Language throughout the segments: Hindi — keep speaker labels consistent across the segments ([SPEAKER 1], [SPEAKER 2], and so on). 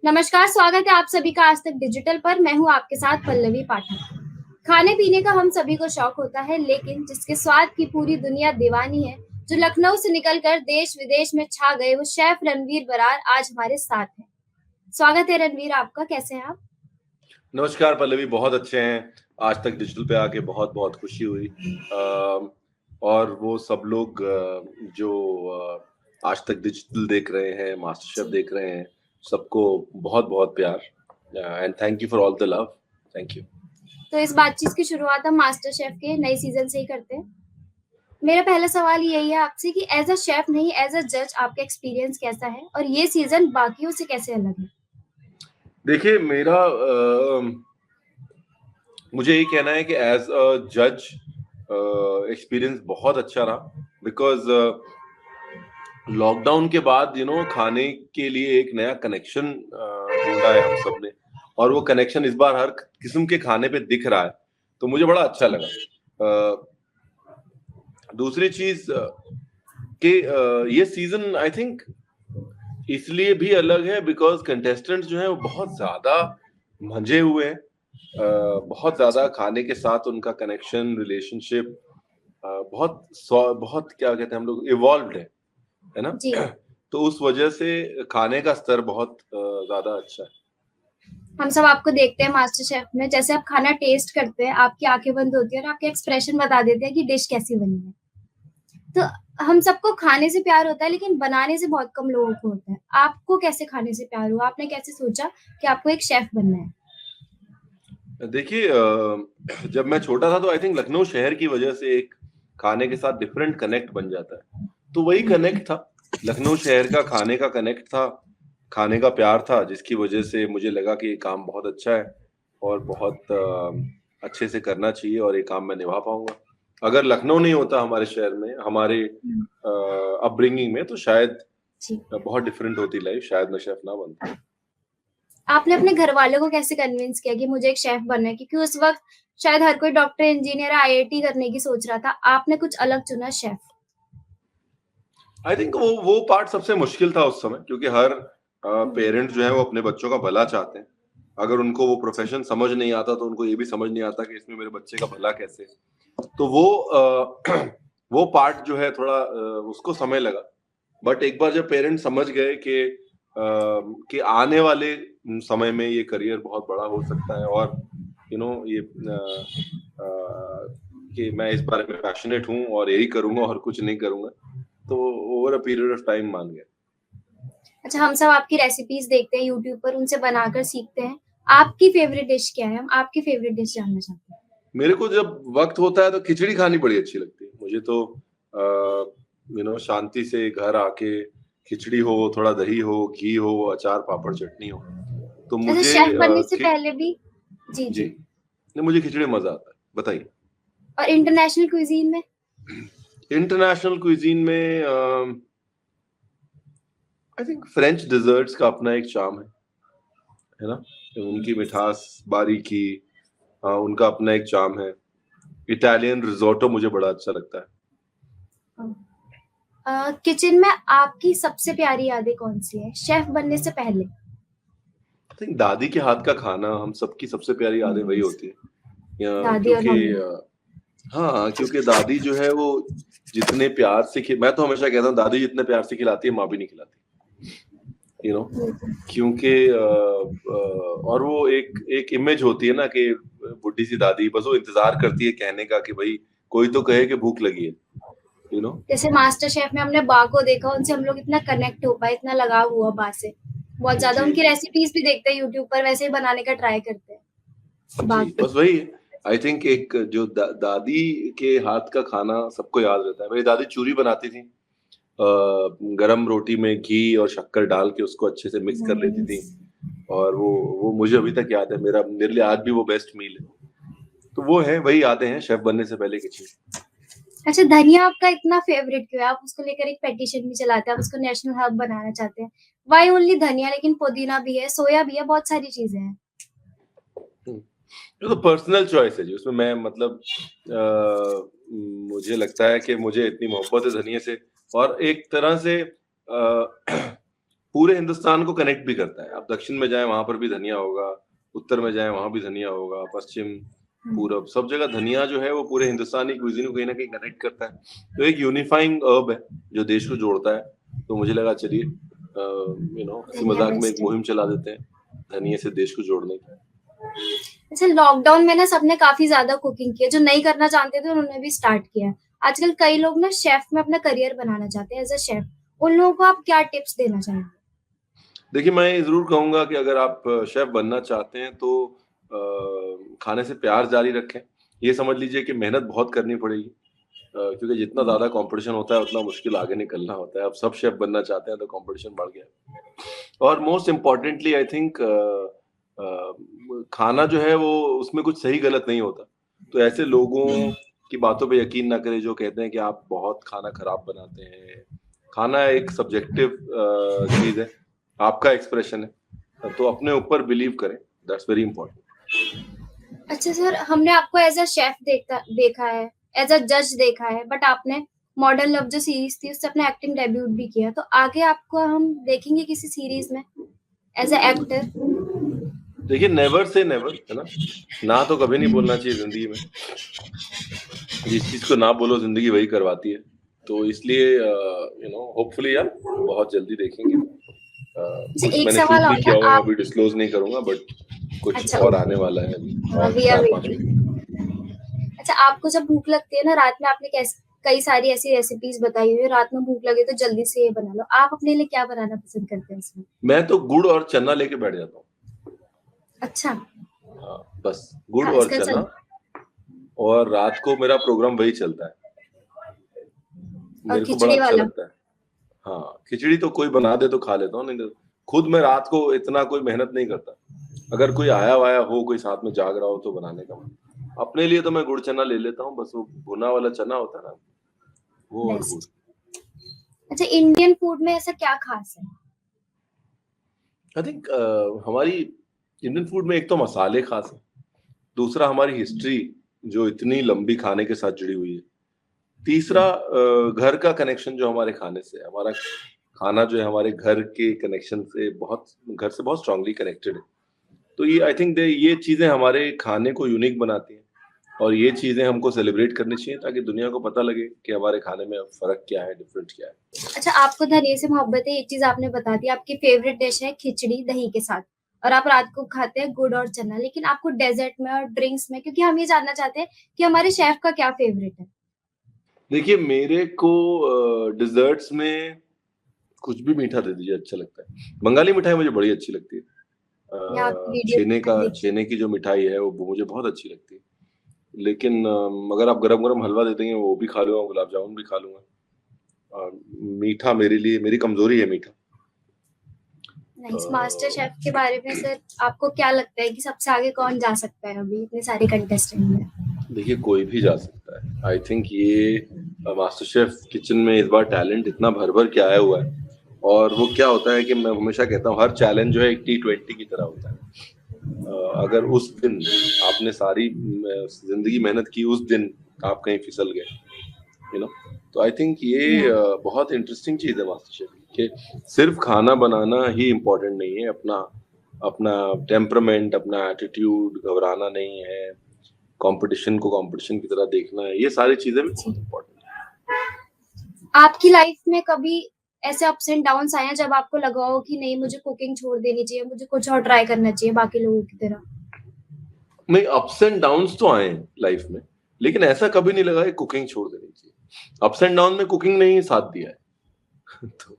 [SPEAKER 1] नमस्कार, स्वागत है आप सभी का आज तक डिजिटल पर। मैं हूँ आपके साथ पल्लवी पाठक। खाने-पीने का हम सभी को शौक होता है, लेकिन जिसके स्वाद की पूरी दुनिया दीवानी है, जो लखनऊ से निकलकर देश-विदेश में छा गए, वो शेफ रणवीर बरार आज हमारे साथ हैं। स्वागत है रणवीर आपका, कैसे हैं आप?
[SPEAKER 2] नमस्कार पल्लवी, बहुत अच्छे हैं। आज तक डिजिटल पे आके बहुत-बहुत खुशी हुई। और वो सब लोग जो आज तक डिजिटल देख रहे हैं, मास्टर शेफ
[SPEAKER 1] जी।
[SPEAKER 2] देख रहे हैं, सबको बहुत-बहुत प्यार and thank you for all the love. Thank you.
[SPEAKER 1] तो इस बातचीत की शुरुआत हम मास्टर शेफ के नए सीज़न से ही करते हैं। मेरा पहला सवाल यही है आपसे कि एज़ अ शेफ नहीं, एज़ अ जज आपका एक्सपीरियंस कैसा है और ये सीज़न बाकियों से कैसे अलग है?
[SPEAKER 2] देखिए मेरा मुझे ये कहना है कि एज़ अ जज एक्सपीरियंस बहुत अच्छा रहा बिकॉज़ लॉकडाउन के बाद खाने के लिए एक नया कनेक्शन ढूंढा है हम सब ने। और वो कनेक्शन इस बार हर किस्म के खाने पे दिख रहा है, तो मुझे बड़ा अच्छा लगा। दूसरी चीज कि ये सीजन आई थिंक इसलिए भी अलग है बिकॉज कंटेस्टेंट्स जो हैं वो बहुत ज्यादा मंझे हुए हैं। बहुत ज्यादा खाने के साथ उनका कनेक्शन रिलेशनशिप बहुत क्या कहते हैं हम लोग इवॉल्व्ड है ना।
[SPEAKER 1] जी।
[SPEAKER 2] तो उस वजह से खाने का स्तर बहुत ज्यादा अच्छा है।
[SPEAKER 1] हम सब आपको देखते हैं मास्टर शेफ में, जैसे आप खाना टेस्ट करते हैं, आपकी आँखें बंद होती हैं और आपके एक्सप्रेशन बता देते हैं कि डिश कैसी बनी है। तो हम सबको खाने से प्यार होता है, लेकिन बनाने से बहुत कम लोगों को होता है। आपको कैसे खाने से प्यार हुआ? आपने कैसे सोचा कि आपको एक शेफ बनना है?
[SPEAKER 2] देखिए जब मैं छोटा था तो आई थिंक लखनऊ शहर की वजह से एक खाने के साथ डिफरेंट कनेक्ट बन जाता है। तो वही कनेक्ट था, लखनऊ शहर का खाने का कनेक्ट था, खाने का प्यार था, जिसकी वजह से मुझे लगा कि ये काम बहुत अच्छा है और बहुत अच्छे से करना चाहिए और ये काम मैं निभा पाऊंगा। अगर लखनऊ नहीं होता हमारे शहर में, हमारे
[SPEAKER 1] हुँ,
[SPEAKER 2] अपब्रिंगिंग में, तो शायद
[SPEAKER 1] जी।
[SPEAKER 2] बहुत डिफरेंट होती लाइफ, शायद मैं शेफ ना बनता।
[SPEAKER 1] आपने अपने घरवालों को कैसे कन्विंस किया कि मुझे एक शेफ बनना है? क्योंकि उस वक़्त शायद हर कोई डॉक्टर, इंजीनियर, आईआईटी करने की सोच रहा था। आपने कुछ अलग चुना शेफ।
[SPEAKER 2] आई थिंक वो पार्ट सबसे मुश्किल था उस समय, क्योंकि हर
[SPEAKER 1] हुँ,
[SPEAKER 2] पेरेंट्स जो है वो अपने बच्चों का भला चाहते हैं। अगर उनको वो
[SPEAKER 1] जी।
[SPEAKER 2] प्रोफेशन समझ नहीं आता तो उनको ये भी समझ नहीं आता कि इसमें मेरे बच्चे का भला कैसे है। तो वो वो पार्ट जो है थोड़ा उसको समय लगा। बट एक बार जब पेरेंट्स समझ गए कि आने वाले समय में ये करियर बहुत बड़ा हो सकता है और ये कि मैं इस बारे में पैशनेट हूँ और यही करूंगा और कुछ नहीं करूंगा, तो over a period of time मान गया।
[SPEAKER 1] अच्छा, हम सब आपकी रेसिपीज़ देखते हैं यूट्यूब पर, उनसे बनाकर सीखते हैं। आपकी फ़ेवरेट डिश क्या है? हम आपकी फ़ेवरेट डिश जानना चाहते हैं।
[SPEAKER 2] मेरे को जब वक्त होता है तो खिचड़ी खानी बड़ी अच्छी लगती है मुझे तो। शांति से घर आके खिचड़ी हो, थोड़ा दही हो, घी हो, अचार पापड़ चटनी हो, तो
[SPEAKER 1] अच्छा,
[SPEAKER 2] मुझे
[SPEAKER 1] शेफ़ बनने से पहले भी जी,
[SPEAKER 2] जी,
[SPEAKER 1] जी।
[SPEAKER 2] नहीं, मुझे खिचड़ी में मजा आता है। बताइए।
[SPEAKER 1] और इंटरनेशनल क्विज़ीन में?
[SPEAKER 2] इंटरनेशनल क्विजीन में आई थिंक फ्रेंच डिजर्ट्स का अपना एक चार्म है ना। उनकी मिठास, बारीकी, उनका अपना एक चार्म है। इटालियन रिजोटो मुझे बड़ा अच्छा लगता है।
[SPEAKER 1] किचन में आपकी सबसे प्यारी यादें कौन-सी हैं? शेफ़ बनने से पहले?
[SPEAKER 2] आई थिंक दादी के हाथ का खाना हम सबकी सबसे प्यारी यादें वही
[SPEAKER 1] हुँ,
[SPEAKER 2] होती है।
[SPEAKER 1] दादी और
[SPEAKER 2] क्योंकि
[SPEAKER 1] मम्मी।
[SPEAKER 2] हाँ, क्योंकि दादी जो है वो जितने प्यार से मैं तो हमेशा कहता हूँ दादी जितने प्यार से खिलाती है माँ भी नहीं खिलाती, यू नो।
[SPEAKER 1] बिल्कुल।
[SPEAKER 2] क्योंकि और वो एक एक इमेज होती है ना कि बुढ़ी सी दादी बस वो इंतजार करती है कहने का कि भाई कोई तो कहे कि भूख लगी है, यू नो।
[SPEAKER 1] जैसे मास्टर शेफ में हमने बा को देखा, उनसे हम लोग इतना कनेक्ट हो पाए, इतना लगाव हुआ बा से। बहुत ज़्यादा
[SPEAKER 2] जी
[SPEAKER 1] उनकी
[SPEAKER 2] जी
[SPEAKER 1] रेसिपीज़ भी देखते हैं यूट्यूब पर, वैसे ही बनाने का ट्राई करते हैं। बा
[SPEAKER 2] जी, बस वही है। आई थिंक एक जो दादी के हाथ का खाना सबको याद रहता है। मेरी दादी चूरी बनाती थी, गरम रोटी में घी और शक्कर डाल के उसको अच्छे से मिक्स कर लेती
[SPEAKER 1] नाइस।
[SPEAKER 2] थी। और वो मुझे अभी तक याद है, मेरे लिए आज भी वो बेस्ट मील है। तो वो है, वही यादें हैं शेफ बनने से पहले की चीज।
[SPEAKER 1] अच्छा, धनिया आपका इतना फेवरेट क्यों है? आप उसको लेकर एक पेटिशन भी चलाते हैं, आप उसको नेशनल हर्ब बनाना चाहते हैं। व्हाई ओनली धनिया? लेकिन पुदीना भी है, सोया भी है, बहुत सारी चीज़ें हैं।
[SPEAKER 2] ये तो पर्सनल चॉइस है जी, उसमें मैं मतलब मुझे लगता है कि मुझे इतनी मोहब्बत है धनिया से। और एक तरह से पूरे हिंदुस्तान को कनेक्ट भी करता है। आप दक्षिण में जाएं वहां पर भी धनिया होगा, उत्तर में जाएं वहां भी धनिया होगा, पश्चिम, पूरब, सब जगह धनिया जो है वो पूरे हिंदुस्तानी क्विजीन को कहीं ना कहीं कनेक्ट करता है। तो एक यूनिफाइंग अर्ब है जो देश को जोड़ता है। तो मुझे लगा चलिए हंसी मजाक में एक मुहिम चला देते हैं धनिये से देश को जोड़ने की।
[SPEAKER 1] अच्छा, लॉकडाउन में ना सबने काफी ज्यादा कुकिंग किया, जो नहीं करना चाहते थे उन्होंने भी स्टार्ट किया। आजकल कई लोग ना शेफ में अपना करियर बनाना चाहते हैं एज अ शेफ, उन लोगों को आप क्या टिप्स देना चाहेंगे?
[SPEAKER 2] देखिए, मैं ये जरूर कहूंगा कि अगर आप शेफ बनना चाहते हैं तो खाने से प्यार जारी रखें। ये समझ लीजिए कि मेहनत बहुत करनी पड़ेगी, क्योंकि जितना ज्यादा कंपटीशन होता है उतना मुश्किल आगे निकलना होता है। अब सब शेफ बनना चाहते हैं तो कंपटीशन बढ़ गया। और मोस्ट इम्पोर्टेंटली आई थिंक खाना जो है वो उसमें कुछ सही गलत नहीं होता। तो ऐसे लोगों की बातों पे यकीन ना करें जो कहते हैं कि आप बहुत खाना खराब बनाते हैं। खाना एक सब्जेक्टिव चीज है, आपका एक्सप्रेशन है, तो अपने ऊपर बिलीव करें, दैट्स वेरी इंपॉर्टेंट।
[SPEAKER 1] अच्छा सर, हमने आपको एज अ शेफ देखा है, एज अ जज देखा है, बट आपने मॉडर्न लव जो सीरीज थी उससे अपना एक्टिंग डेब्यूट भी किया, तो आगे आपको हम देखेंगे किसी सीरीज में एज अ एक्टर?
[SPEAKER 2] देखिए, नेवर से नेवर, है ना तो कभी नहीं बोलना चाहिए जिंदगी में। जिस चीज को ना बोलो जिंदगी वही करवाती है। तो इसलिए होपफुली यार बहुत जल्दी देखेंगे। कुछ
[SPEAKER 1] एक
[SPEAKER 2] मैंने
[SPEAKER 1] सवाल
[SPEAKER 2] शूट
[SPEAKER 1] और
[SPEAKER 2] भी किया
[SPEAKER 1] था,
[SPEAKER 2] हुआ है,
[SPEAKER 1] आप
[SPEAKER 2] अभी डिस्क्लोज नहीं करूंगा, बट कुछ
[SPEAKER 1] अच्छा
[SPEAKER 2] और
[SPEAKER 1] ओके,
[SPEAKER 2] आने वाला है अभी और
[SPEAKER 1] वी आर
[SPEAKER 2] 4-5
[SPEAKER 1] वेटिंग।
[SPEAKER 2] महीने।
[SPEAKER 1] अच्छा, आपको जब भूख लगती है ना रात में, आपने कई सारी ऐसी रेसिपीज बताई हुई है, रात में भूख लगे तो जल्दी से ये बना लो, आप अपने लिए क्या बनाना पसंद करते हैं इसमें?
[SPEAKER 2] मैं तो गुड़ और चना लेके बैठ जाता हूँ।
[SPEAKER 1] अच्छा,
[SPEAKER 2] हाँ, बस गुड़ और
[SPEAKER 1] खासकर
[SPEAKER 2] चना, और रात को मेरा प्रोग्राम वही चलता है।
[SPEAKER 1] और
[SPEAKER 2] मेरे को बड़ा
[SPEAKER 1] खिचड़ी
[SPEAKER 2] अच्छा
[SPEAKER 1] वाला?
[SPEAKER 2] लगता है। हाँ, खिचड़ी तो कोई बना दे तो खा लेता हूँ, नहीं तो खुद मैं रात को इतना कोई मेहनत नहीं करता। अगर कोई आया वाया हो, कोई साथ में जाग रहा हो तो बनाने का मन। अपने लिए तो मैं गुड़ चना ले लेता हूँ, बस वो भुना वाला चना होता है ना, वो और गुड़।
[SPEAKER 1] बेस्ट। अच्छा, इंडियन फूड में ऐसा क्या खास है?
[SPEAKER 2] आई थिंक हमारी इंडियन फूड में एक तो मसाले खास है, दूसरा हमारी हिस्ट्री जो इतनी लंबी खाने के साथ जुड़ी हुई है, तीसरा घर का कनेक्शन जो हमारे खाने से है। हमारा खाना जो है हमारे घर के कनेक्शन से घर से बहुत स्ट्रांगली कनेक्टेड है। तो ये आई थिंक ये चीजें हमारे खाने को यूनिक बनाती हैं, और ये चीजें हमको सेलिब्रेट करनी चाहिए ताकि दुनिया को पता लगे कि हमारे खाने में फर्क क्या है, डिफरेंट क्या है।
[SPEAKER 1] अच्छा, आपको धनिया से मोहब्बत है, ये चीज आपने बता दी। आपकी फेवरेट डिश है खिचड़ी दही के साथ, और आप रात को खाते हैं गुड़ और चना, लेकिन आपको डेजर्ट में और ड्रिंक्स में, क्योंकि हम ये जानना चाहते हैं कि हमारे शेफ का क्या फेवरेट है?
[SPEAKER 2] देखिए, मेरे को डिजर्ट्स में कुछ भी मीठा दे दीजिए अच्छा लगता है। बंगाली मिठाई मुझे बड़ी अच्छी लगती है।
[SPEAKER 1] या आपकी वीडियो
[SPEAKER 2] छेने की जो मिठाई है वो मुझे बहुत अच्छी लगती है। लेकिन अगर आप गरम गरम हलवा दे देंगे वो भी खा लूंगा, गुलाब जामुन भी खा लूंगा। मीठा मेरे लिए, मेरी कमजोरी है मीठा।
[SPEAKER 1] नाइस। मास्टर शेफ के बारे में सर आपको क्या लगता है कि सबसे आगे कौन जा सकता है अभी इतने सारे कंटेस्टेंट में?
[SPEAKER 2] देखिए, कोई भी जा सकता है। आई थिंक ये मास्टर शेफ किचन में इस बार टैलेंट इतना भर भर के आया हुआ है, और वो क्या होता है कि मैं हमेशा कहता हूँ हर चैलेंज जो है एक T20 की तरह होता है। अगर उस दिन आपने सारी जिंदगी मेहनत की, उस दिन आप कहीं फिसल गए, तो आई थिंक ये बहुत इंटरेस्टिंग चीज है मास्टर शेफ कि सिर्फ खाना बनाना ही इम्पोर्टेंट नहीं है, अपना अपना टेम्परामेंट, अपना एटीट्यूड, घबराना नहीं है, कंपटीशन को कंपटीशन की तरह देखना है, ये सारी चीजें भी बहुत इम्पोर्टेंट है।
[SPEAKER 1] आपकी लाइफ में कभी ऐसे अप्स एंड डाउन्स आए हैं जब आपको लगा हो कि नहीं, मुझे कुकिंग छोड़ देनी चाहिए, मुझे कुछ और ट्राई करना चाहिए बाकी लोगों की तरह?
[SPEAKER 2] नहीं, अप्स एंड डाउन्स तो आए हैं लाइफ में, लेकिन ऐसा कभी नहीं लगा कि कुकिंग छोड़ देनी चाहिए। अप्स एंड डाउन में कुकिंग ने ही साथ दिया है। तो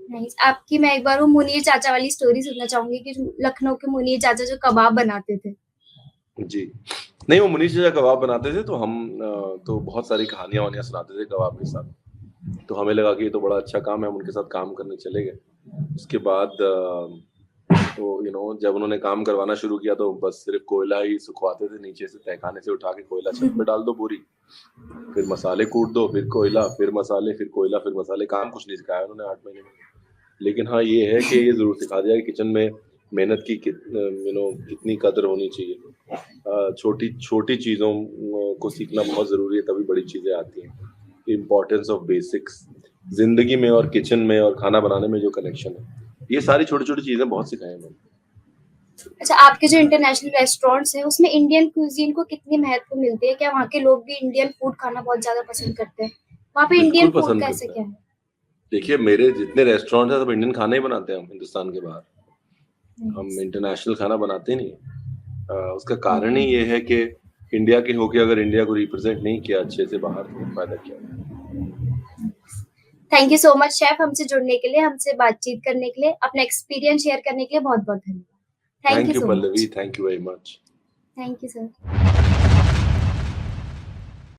[SPEAKER 1] नहीं, आपकी मैं एक बार वो मुनीर चाचा वाली स्टोरी सुनना चाहूंगी कि लखनऊ के मुनीर चाचा जो कबाब बनाते थे।
[SPEAKER 2] जी, नहीं, वो मुनीर चाचा कबाब बनाते थे, तो हम तो बहुत सारी कहानियां वानियां सुनाते थे कबाब के साथ। तो हमें लगा कि ये तो बड़ा अच्छा काम है, हम उनके साथ काम करने चले गए। उसके बाद तो जब उन्होंने काम करवाना शुरू किया तो बस सिर्फ कोयला ही सुखवाते थे, नीचे से तहखाने से उठा के कोयला छत पे डाल दो बोरी, फिर मसाले कूट दो, फिर कोयला, फिर मसाले, फिर कोयला, फिर मसाले। काम कुछ नहीं सिखाया उन्होंने 8 महीने में। लेकिन हाँ, ये है कि ये जरूर सिखा दिया कि किचन में मेहनत की कितनी कदर होनी चाहिए। छोटी छोटी चीजों को सीखना बहुत जरूरी है, तभी बड़ी चीजें आती हैं। इम्पोर्टेंस ऑफ बेसिक्स जिंदगी में और किचन में और खाना बनाने में जो कनेक्शन है ये सारी छोटी-छोटी चीज़ें बहुत सिखाई हैं मैंने।
[SPEAKER 1] अच्छा, आपके जो इंटरनेशनल रेस्टोरेंट्स हैं, उसमें इंडियन क्यूज़ीन को कितनी महत्व मिलती है? क्या वहाँ के लोग भी इंडियन फूड खाना बहुत ज़्यादा पसंद करते हैं? वहाँ पे
[SPEAKER 2] बिल्कुल
[SPEAKER 1] इंडियन फूड
[SPEAKER 2] पसंद
[SPEAKER 1] कैसे
[SPEAKER 2] करते
[SPEAKER 1] क्या
[SPEAKER 2] हैं।
[SPEAKER 1] है?
[SPEAKER 2] देखिए मेरे जितने रेस्टोरेंट हैं सब इंडियन खाना ही बनाते हैं हम हिंदुस्तान के बाहर। हम
[SPEAKER 1] नाइस।
[SPEAKER 2] इंटरनेशनल खाना बनाते ही नहीं हैं। उसका कारण ही
[SPEAKER 1] हुँ।
[SPEAKER 2] ये है कि इंडिया के होके अगर इंडिया को रिप्रेज़ेंट नहीं किया अच्छे से बाहर तो फ़ायदा क्या?
[SPEAKER 1] Thank you so much chef हमसे जुड़ने के लिए, हमसे बातचीत करने के लिए, अपना एक्सपीरियंस शेयर करने के लिए बहुत-बहुत धन्यवाद। Thank
[SPEAKER 2] thank
[SPEAKER 1] you
[SPEAKER 2] you
[SPEAKER 1] so
[SPEAKER 2] Pallavi,
[SPEAKER 1] much.
[SPEAKER 2] Thank you very much.
[SPEAKER 1] Thank you sir.